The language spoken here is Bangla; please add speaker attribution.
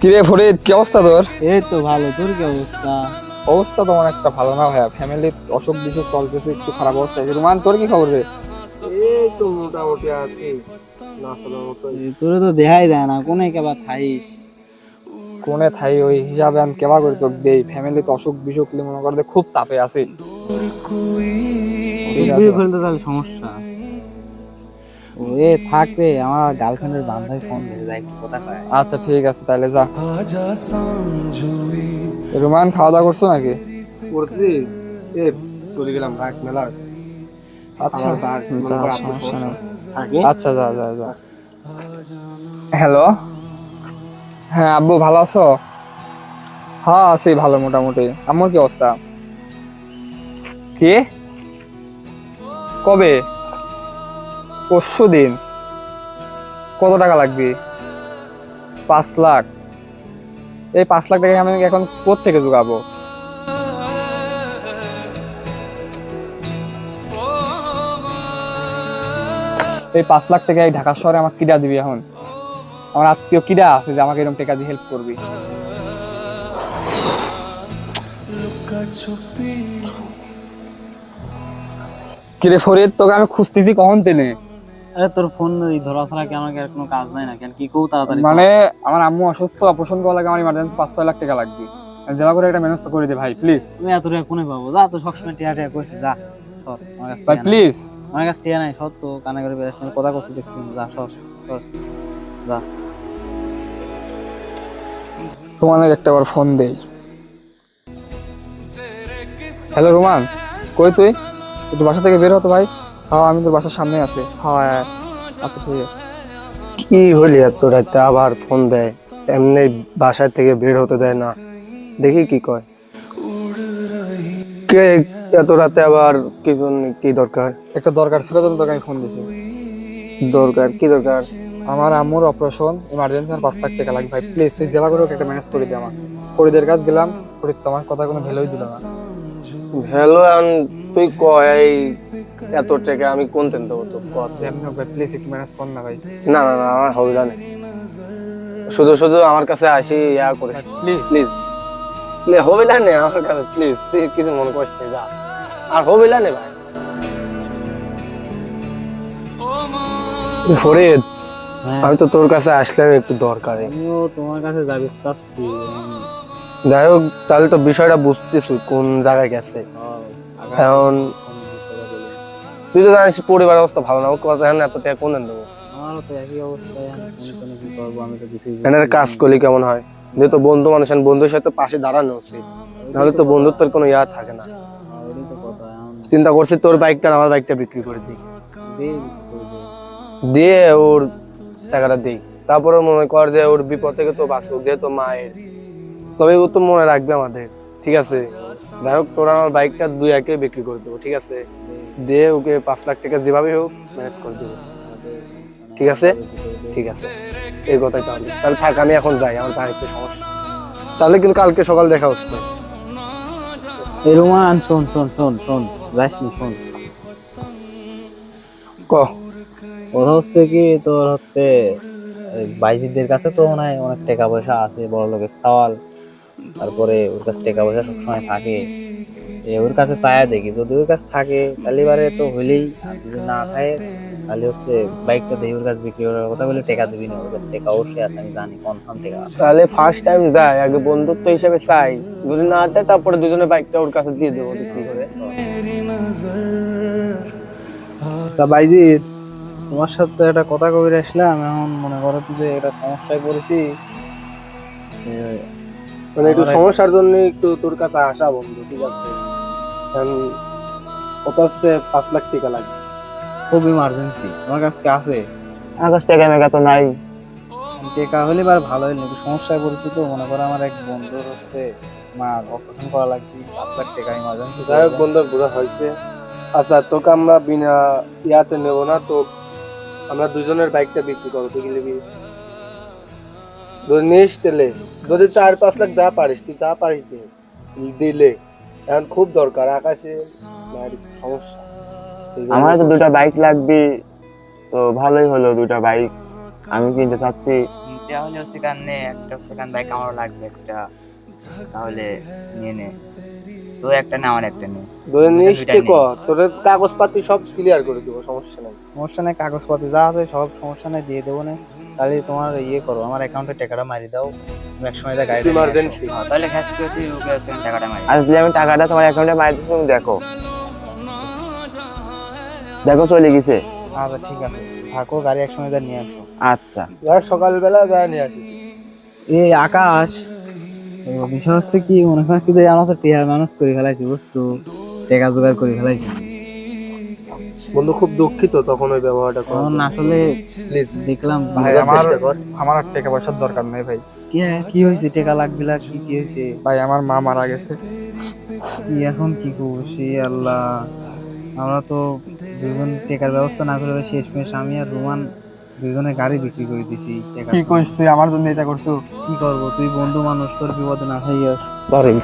Speaker 1: কিরে ফরিদ, কি অবস্থা তোর?
Speaker 2: এই তো ভালো। তোর কি অবস্থা?
Speaker 1: অবস্থা তো অনেকটা ভালো না ভাইয়া, ফ্যামিলির অসুখ বিসুখ চলতেছে, একটু খারাপ অবস্থা আছে। রুমান, তোর কি খবর রে?
Speaker 3: এই তো মোটামুটি আছি, না চলার মতোই।
Speaker 2: তোরে তো দেখাই যায় না, কোনে কেবা থাইস?
Speaker 1: কোনে থাই ওই হিসাবে আমি কেবা করি তোকে দেই। ফ্যামিলি তো অসুখ বিসুখ লি মনে করতে খুব চাপে আছি। ঠিক
Speaker 2: অসুখ
Speaker 1: আছে,
Speaker 2: বিসুখ হলে তো তাহলে সমস্যা। ও এ থাক রে, আমার গার্লফ্রেন্ডের বান্ধবী ফোন দিয়েছে, যাই একটু কথা কয়।
Speaker 1: আচ্ছা ঠিক আছে, তাহলে যা। রুমান, খাওয়া দাওয়া করছো নাকি?
Speaker 3: করছি, এ চলে গেলাম, রাখ মেলা আছে।
Speaker 1: আচ্ছা,
Speaker 3: আমার বাড়ি মনে
Speaker 1: যা,
Speaker 3: কর আব্বু
Speaker 1: সমস্যা নেই।
Speaker 3: থাকে।
Speaker 1: আচ্ছা, যা যা যা। হ্যালো, হ্যাঁ আব্বু, ভালো আছো? হ্যাঁ আছি ভালো মোটামুটি। আমার কি অবস্থা? কি? কবে? পরশু দিন? কত টাকা লাগবে? 5 লাখ? এই 5 লাখ টাকা আমি এখন কোত্থেকে জোগাবো? এই 5 লাখ টাকা এই ঢাকা শহরে আমার কিডা দিবি এখন? আমার আত্মীয় কিডা আছে যে আমাকে এরকম টাকা দিয়ে হেল্প করবি? কিরে ফরিদ, তোকে আমি খুঁজতেছি কখন পেলে?
Speaker 2: আরে তোর ফোন ধরা ছাড়া কি আমার কি আর কোনো কাজ নাই না? কেন কি কও তাড়াতাড়ি
Speaker 1: মানে আমার আম্মু অসুস্থ, অপারেশন করা লাগে, আমার ইমার্জেন্সি 5-6 লাখ টাকা লাগবে। যেটা করে একটা ম্যানেজ করে দে ভাই, প্লিজ।
Speaker 2: তুমি এত টাকা কোনে পাবো? যা তো সবসময় টিয়া টিয়া করিস, যা সর। আমার কাছে
Speaker 1: ভাই
Speaker 2: টিয়া নাই,
Speaker 1: প্লিজ।
Speaker 2: আমার কাছে টিয়া নাই, সর তো। কানে করে বেশ কথা করছি দেখছি, যা সর সর, যা।
Speaker 1: তোমার একটা বার ফোন দেই। হ্যালো রোমান, কই তুই? একটু বাসা থেকে বের হতো ভাই। হ্যাঁ আমি তোর বাসার সামনে আছি। হ্যাঁ আচ্ছা ঠিক আছে।
Speaker 3: কি হলি এত রাতে আবার ফোন দেয়? এমনি বাসায় থেকে বের হতে দেয় না, দেখি কি কয়। কে এত রাতে আবার কি জন্য, কি দরকার?
Speaker 1: একটা দরকার ছিল তো, তোকে আমি ফোন দিছি।
Speaker 3: দরকার কি দরকার?
Speaker 1: আমার আম্মুর অপারেশন, ইমার্জেন্সি আর 5 লাখ টাকা লাগবে ভাই, প্লিজ তুই জেলা করে ওকে একটা ম্যানেজ করে দে আমার। ফরিদের কাছে গেলাম, ফরিদ তোমার কথা কোনো ভ্যালুই দিল না।
Speaker 3: হ্যালো, তুই কয় এই এত টাকা আমি কোন তেন দেবো তো?
Speaker 1: যেমনি হোক ভাই, প্লিজ একটু ম্যানেজ কর না ভাই।
Speaker 3: না না না, আমার হবে না। শুধু শুধু আমার কাছে আসি ইয়া করিস,
Speaker 1: প্লিজ
Speaker 3: প্লিজ। হবে না নে আমার কাছে, প্লিজ তুই কিছু মনে করিস না, যা। আর হবে না নে ভাই। ফরিদ,
Speaker 2: হ্যাঁ,
Speaker 3: আমি তো তোর কাছে আসলাম একটু দরকারে।
Speaker 2: আমিও তোমার কাছে যাবি চাচ্ছি।
Speaker 3: যাই হোক, তাহলে তো বিষয়টা বুঝতেছি কোন জায়গায় গেছে। এখন তুই তো জানিস পরিবারের অবস্থা ভালো না, ওর কথা এখন এত টাকা কোন দেবো?
Speaker 2: আমারও তো একই অবস্থা, আমি কি করবো? আমি তো কিছুই
Speaker 3: এখানে কাজ করলে কেমন হয়? যেহেতু বন্ধু মানুষ, বন্ধুর সাথে পাশে দাঁড়ানো উচিত, নাহলে তো বন্ধুত্বের কোনো ইয়া থাকে না।
Speaker 2: ওরই তো কথা। এখন
Speaker 3: চিন্তা করছি তোর বাইকটা আর আমার বাইকটা বিক্রি করে দিই,
Speaker 2: দিই
Speaker 3: দিয়ে ওর টাকাটা দিই। তারপরে মনে কর যে ওর বিপদ থেকে তো বাঁচলো, যেহেতু মায়ের, তবে ও তো মনে রাখবে আমাদের। ঠিক আছে, যাই হোক, তোর আমার বাইকটা 2-1 বিক্রি করে দেবো, ঠিক আছে? দিয়ে ওকে 5 লাখ টাকা যেভাবে হোক ম্যানেজ করে দেবো, ঠিক আছে? ঠিক আছে, এই কথাই তাহলে। তাহলে থাক, আমি এখন যাই, আমার বাড়িতে সমস্যা। তাহলে কিন্তু কালকে সকাল দেখা হচ্ছে।
Speaker 2: এই রোমান, শোন শোন শোন শোন, যাস নি, শোন।
Speaker 3: ক।
Speaker 2: ওরা হচ্ছে কি, তোর হচ্ছে বাইজিদের কাছে তো মনে হয় অনেক টাকা পয়সা আছে, বড় লোকের সওয়াল। তারপরে ওর কাছে টাকা পয়সা সবসময় থাকে। ওর কাছে চায়া দেখি, যদি ওর কাছে থাকে তাহলে এবারে তো হইলেই, আর যদি না থাকে তাহলে হচ্ছে বাইকটা দিয়ে ওর কাছে বিক্রি করার কথা বলে টাকা দিবি না। ওর কাছে টাকা অবশ্যই আছে, আমি জানি, কনফার্ম টাকা আছে।
Speaker 3: তাহলে ফার্স্ট টাইম যাই, আগে বন্ধুত্ব হিসেবে চাই, যদি না দেয় তারপরে দুজনে বাইকটা ওর কাছে দিয়ে দেবো বিক্রি করে।
Speaker 2: আচ্ছা বাইজিৎ, তোমার সাথে একটা কথা কইরে আসলাম। এখন মনে করো যে একটা সমস্যায় পড়েছি।
Speaker 3: মানে একটু সমস্যার জন্য একটু তোর কাছে আসা বন্ধু, ঠিক আছে? কারণ কত হচ্ছে, 5 লাখ টাকা লাগবে।
Speaker 2: খুব ইমার্জেন্সি, আমার কাছে কি আছে?
Speaker 3: আকাশ টাকা মেগা তো নাই।
Speaker 2: টেকা হলে বার ভালো হইলে, একটু সমস্যায় পড়েছি তো। মনে করো আমার এক বন্ধুর হচ্ছে মার অপারেশন করা লাগবে, 5 লাখ টাকা ইমার্জেন্সি।
Speaker 3: যাই হোক বন্ধু, বোঝা হয়েছে। আচ্ছা, তোকে আমরা বিনা ইয়াতে নেবো না তো, আমরা দুজনের বাইকটা বিক্রি করবো, তুই কি নিবি? যদি নিস তেলে, যদি 4-5 লাখ যা পারিস, তুই যা পারিস দিলে। এখন খুব দরকার, আকাশে মায়ের সমস্যা।
Speaker 4: আমার তো 2টা বাইক লাগবে, তো ভালোই হলো 2টা বাইক আমি কিনতে চাচ্ছি। তাহলে সেখানে একটা সেখানে বাইক আমারও লাগবে একটা, তাহলে নিয়ে নে, তোর একটা না আমার একটা নে।
Speaker 3: ধরে নিস
Speaker 4: দুইটা
Speaker 3: কে
Speaker 4: নে।
Speaker 3: কর, তোদের কাগজপাতি সব ক্লিয়ার করে দিব, সমস্যা নেই।
Speaker 2: সমস্যা নেই, কাগজপত্র যা আছে সব সমস্যা নেই, দিয়ে দেবো না। তাহলে তোমার ইয়ে করো, আমার অ্যাকাউন্টে টাকাটা মারি দাও, তুমি এক সময় গাড়িটা নিয়ে আসো।
Speaker 3: ইমার্জেন্সি।
Speaker 4: তাহলে ক্যাশ করে তুই ওকে সেখানে টাকাটা মারি।
Speaker 5: আসলে আমি টাকাটা তোমার অ্যাকাউন্টে মারি দিচ্ছি, তুমি দেখো দেখো চলে গেছে।
Speaker 2: আচ্ছা ঠিক আছে, থাকো, গাড়ি এক সময় নিয়ে আসো।
Speaker 5: আচ্ছা
Speaker 3: দেখ সকালবেলা যা নিয়ে আসিস।
Speaker 2: এই আকাশ, তো বিষয় হচ্ছে কি, মনে করছি যে আমরা তো টিয়ার মানুষ করে ফেলাইছি, বুঝছো, টাকা জোগাড় করে ফেলাইছি।
Speaker 3: বন্ধু খুব দুঃখিত তখন ওই ব্যবহারটা করার
Speaker 2: তখন
Speaker 3: জন্য।
Speaker 2: আসলে
Speaker 3: প্লিজ
Speaker 2: দেখলাম
Speaker 1: ভাই
Speaker 3: বুঝার
Speaker 1: আমার
Speaker 3: চেষ্টা কর।
Speaker 1: আমার আর টাকা পয়সার দরকার নেই ভাই।
Speaker 2: কি হয়েছে, টাকা লাগবে না, কি হয়েছে?
Speaker 1: ভাই আমার মা মারা গেছে।
Speaker 2: কি এখন কি করবো, সে আল্লাহ, আমরা তো দুজন টাকার ব্যবস্থা না করে শেষমেশ আমি আর রোমান দুজনে গাড়ি বিক্রি করে দিছি টাকা।
Speaker 1: কি কইস তুই আমার জন্য এটা করছো?
Speaker 2: কি করবো, তুই বন্ধু মানুষ, তোর বিপদে না থাকি আর।
Speaker 5: ধরেন